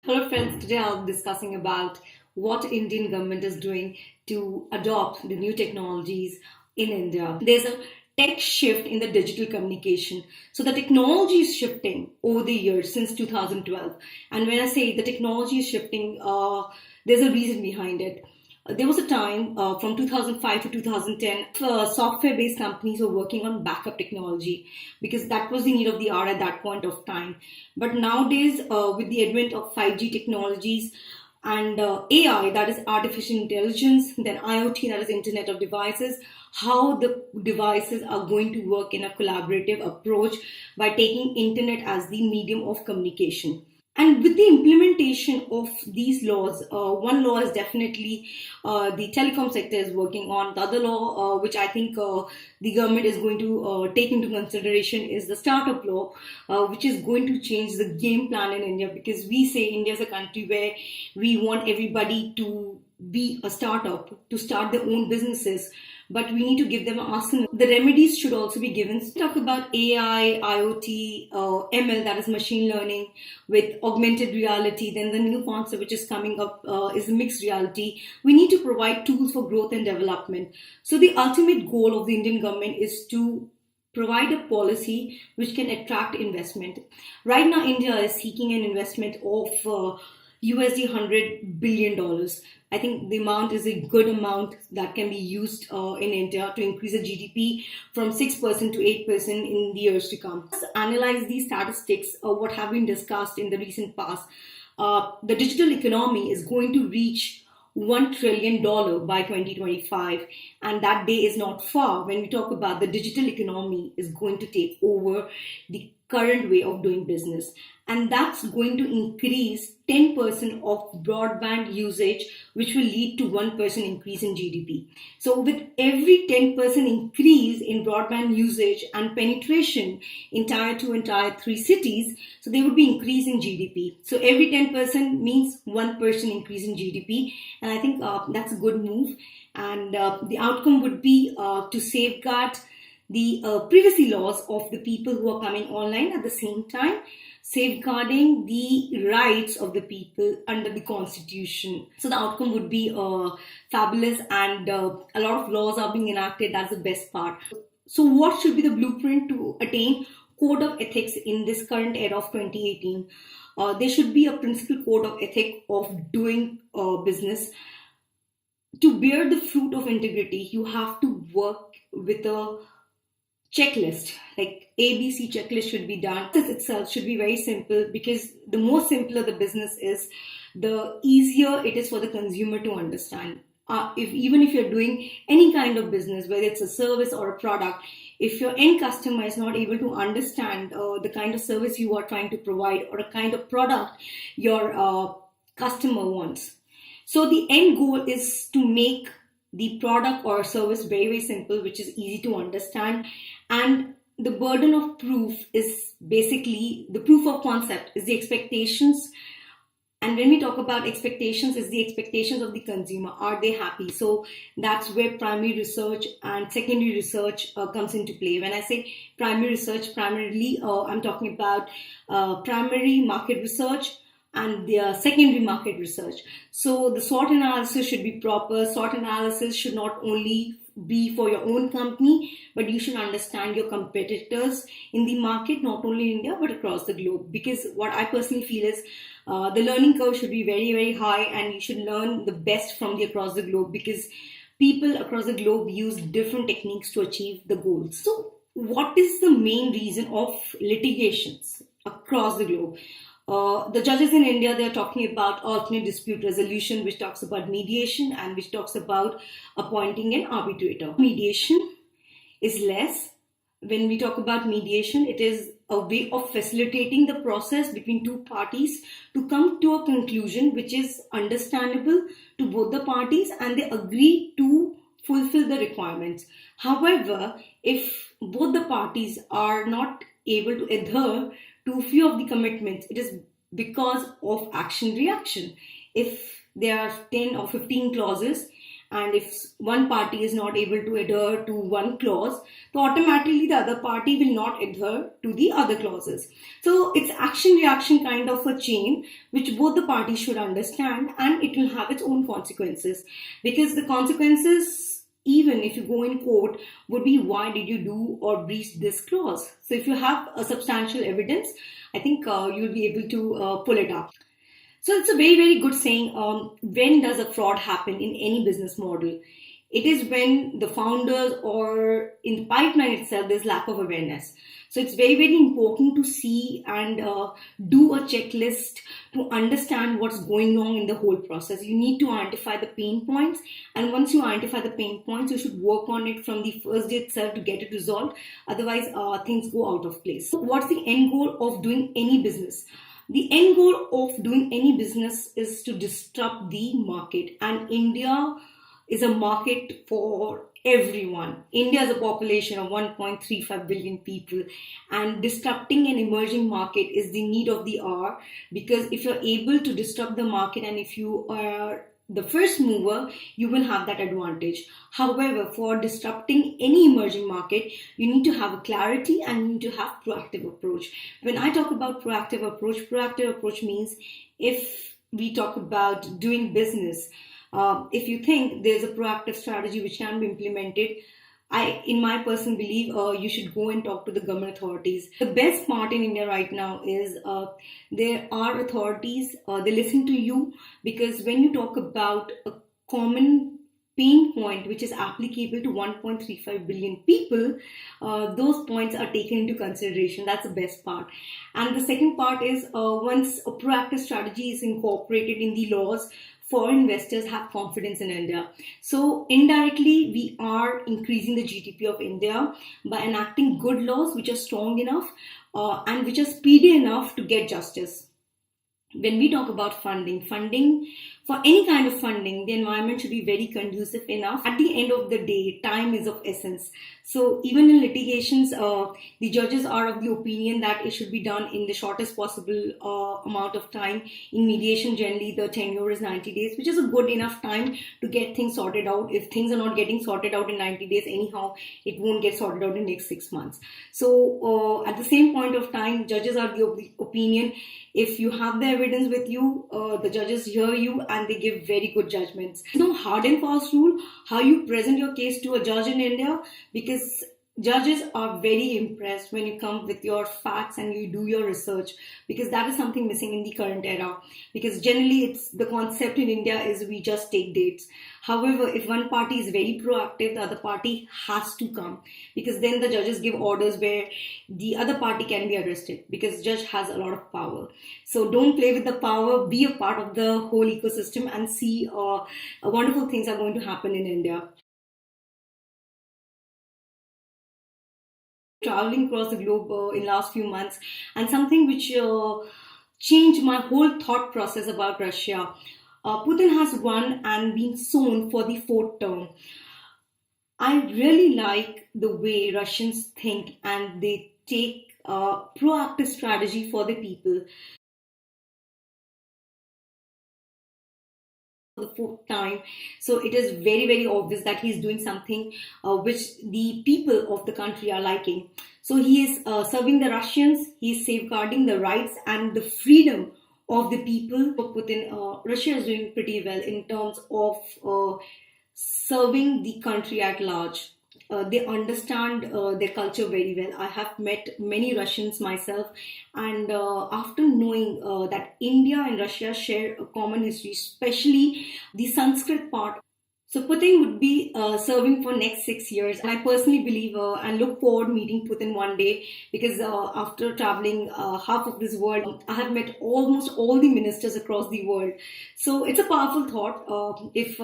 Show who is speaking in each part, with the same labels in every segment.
Speaker 1: Hello friends, today I'll be discussing about what Indian government is doing to adopt the new technologies in India. There's a tech shift in the digital communication. So the technology is shifting over the years since 2012. And when I say the technology is shifting, there's a reason behind it. There was a time from 2005 to 2010, software based companies were working on backup technology because that was the need of the hour at that point of time. But nowadays, with the advent of 5G technologies and AI, that is artificial intelligence, then IoT, that is Internet of Devices, how the devices are going to work in a collaborative approach by taking Internet as the medium of communication. And with the implementation of these laws, one law is definitely the telecom sector is working on. The other law, which I think the government is going to take into consideration, is the startup law, which is going to change the game plan in India, because we say India is a country where we want everybody to be a startup, to start their own businesses, but we need to give them an arsenal. The remedies should also be given. So talk about AI, IoT, ML, that is machine learning, with augmented reality. Then the new concept which is coming up is mixed reality. We need to provide tools for growth and development. So the ultimate goal of the Indian government is to provide a policy which can attract investment. Right now, India is seeking an investment of $100 billion. I think the amount is a good amount that can be used in India to increase the GDP from 6% to 8% in the years to come. Let's analyze these statistics of what have been discussed in the recent past. The digital economy is going to reach $1 trillion by 2025, and that day is not far when we talk about the digital economy is going to take over the current way of doing business, and that's going to increase 10% of broadband usage, which will lead to 1% increase in GDP. So with every 10% increase in broadband usage and penetration in tier 2 and tier 3 cities, so there would be increase in GDP. So every 10% means 1% increase in GDP, and I think that's a good move. And the outcome would be to safeguard the privacy laws of the people who are coming online, at the same time safeguarding the rights of the people under the constitution. So the outcome would be fabulous, and a lot of laws are being enacted. That's the best part. So what should be the blueprint to attain code of ethics in this current era of 2018? There should be a principal code of ethic of doing business. To bear the fruit of integrity, you have to work with a checklist, like ABC checklist should be done. This itself should be very simple, because the more simpler the business is, the easier it is for the consumer to understand. Even if you're doing any kind of business, whether it's a service or a product, if your end customer is not able to understand the kind of service you are trying to provide or a kind of product your customer wants, so the end goal is to make the product or service very, very simple, which is easy to understand. And the burden of proof is basically the proof of concept is the expectations. And when we talk about expectations, is the expectations of the consumer. Are they happy? So that's where primary research and secondary research comes into play. When I say primary research, primarily I'm talking about primary market research and their secondary market research. So the SWOT analysis should be proper. SWOT analysis should not only be for your own company, but you should understand your competitors in the market, not only in India, but across the globe. Because what I personally feel is the learning curve should be very, very high, and you should learn the best from the across the globe, because people across the globe use different techniques to achieve the goals. So what is the main reason of litigations across the globe? The judges in India, they're talking about alternate dispute resolution, which talks about mediation and which talks about appointing an arbitrator. Mediation is less. When we talk about mediation, it is a way of facilitating the process between two parties to come to a conclusion which is understandable to both the parties, and they agree to fulfill the requirements. However, if both the parties are not able to adhere to few of the commitments, it is because of action reaction. If there are 10 or 15 clauses and if one party is not able to adhere to one clause, so automatically the other party will not adhere to the other clauses. So it's action reaction kind of a chain which both the parties should understand, and it will have its own consequences, because the consequences, even if you go in court, would be why did you do or breach this clause. So if you have a substantial evidence, I think you'll be able to pull it up. So it's a very, very good saying. When does a fraud happen in any business model? It is when the founders or in the pipeline itself, there's lack of awareness. So it's very, very important to see and do a checklist to understand what's going on in the whole process. You need to identify the pain points. And once you identify the pain points, you should work on it from the first day itself to get it resolved. Otherwise, things go out of place. So what's the end goal of doing any business? The end goal of doing any business is to disrupt the market, and India is a market for everyone. India has a population of 1.35 billion people, and disrupting an emerging market is the need of the hour, because if you're able to disrupt the market and if you are the first mover, you will have that advantage. However, for disrupting any emerging market, you need to have a clarity and you need to have proactive approach. When I talk about proactive approach means if we talk about doing business, if you think there's a proactive strategy which can be implemented, in my personal belief, you should go and talk to the government authorities. The best part in India right now is there are authorities, they listen to you, because when you talk about a common pain point which is applicable to 1.35 billion people, those points are taken into consideration. That's the best part. And the second part is once a proactive strategy is incorporated in the laws, foreign investors have confidence in India. So indirectly, we are increasing the GDP of India by enacting good laws which are strong enough and which are speedy enough to get justice. When we talk about funding, for any kind of funding, the environment should be very conducive enough. At the end of the day, time is of essence. So even in litigations, the judges are of the opinion that it should be done in the shortest possible amount of time. In mediation, generally the tenure is 90 days, which is a good enough time to get things sorted out. If things are not getting sorted out in 90 days, anyhow, it won't get sorted out in the next 6 months. So at the same point of time, judges are the opinion. If you have the evidence with you, the judges hear you and they give very good judgments. There's no hard and fast rule how you present your case to a judge in India, because judges are very impressed when you come with your facts and you do your research, because that is something missing in the current era. Because generally it's the concept in India is we just take dates. However, if one party is very proactive, the other party has to come, because then the judges give orders where the other party can be arrested, because judge has a lot of power. So don't play with the power, be a part of the whole ecosystem and see wonderful things are going to happen in India. Traveling across the globe in last few months, and something which changed my whole thought process about Russia. Putin has won and been sown for the fourth term. I really like the way Russians think and they take a proactive strategy for the people. The fourth time, so it is very, very obvious that he's doing something which the people of the country are liking. So he is serving the Russians, he is safeguarding the rights and the freedom of the people. Putin, Russia is doing pretty well in terms of serving the country at large. They understand their culture very well. I have met many Russians myself, and after knowing that India and Russia share a common history, especially the Sanskrit part. So Putin would be serving for next 6 years. And I personally believe and look forward meeting Putin one day, because after traveling half of this world, I have met almost all the ministers across the world. So it's a powerful thought. If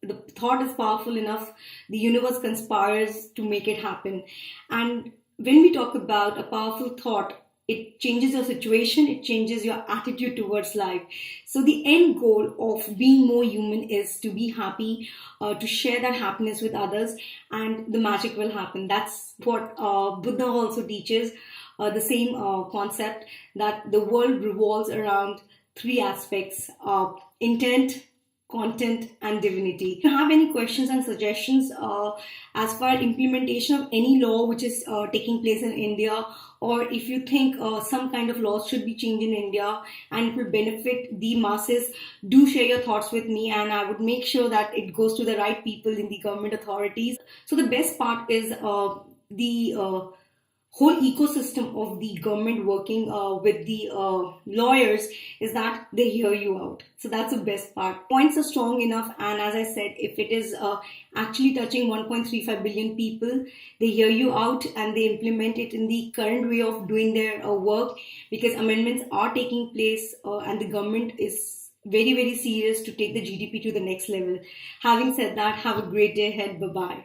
Speaker 1: the thought is powerful enough, the universe conspires to make it happen. And when we talk about a powerful thought, it changes your situation, it changes your attitude towards life. So the end goal of being more human is to be happy, to share that happiness with others, and the magic will happen. That's what Buddha also teaches, the same concept, that the world revolves around three aspects: intent, content, and divinity. If you have any questions and suggestions as far implementation of any law which is taking place in India, or if you think some kind of laws should be changed in India and it will benefit the masses, do share your thoughts with me, and I would make sure that it goes to the right people in the government authorities. So the best part is the whole ecosystem of the government working with the lawyers is that they hear you out. So that's the best part. Points are strong enough, and as I said, if it is actually touching 1.35 billion people, they hear you out and they implement it in the current way of doing their work, because amendments are taking place and the government is very, very serious to take the GDP to the next level. Having said that, have a great day ahead. Bye bye.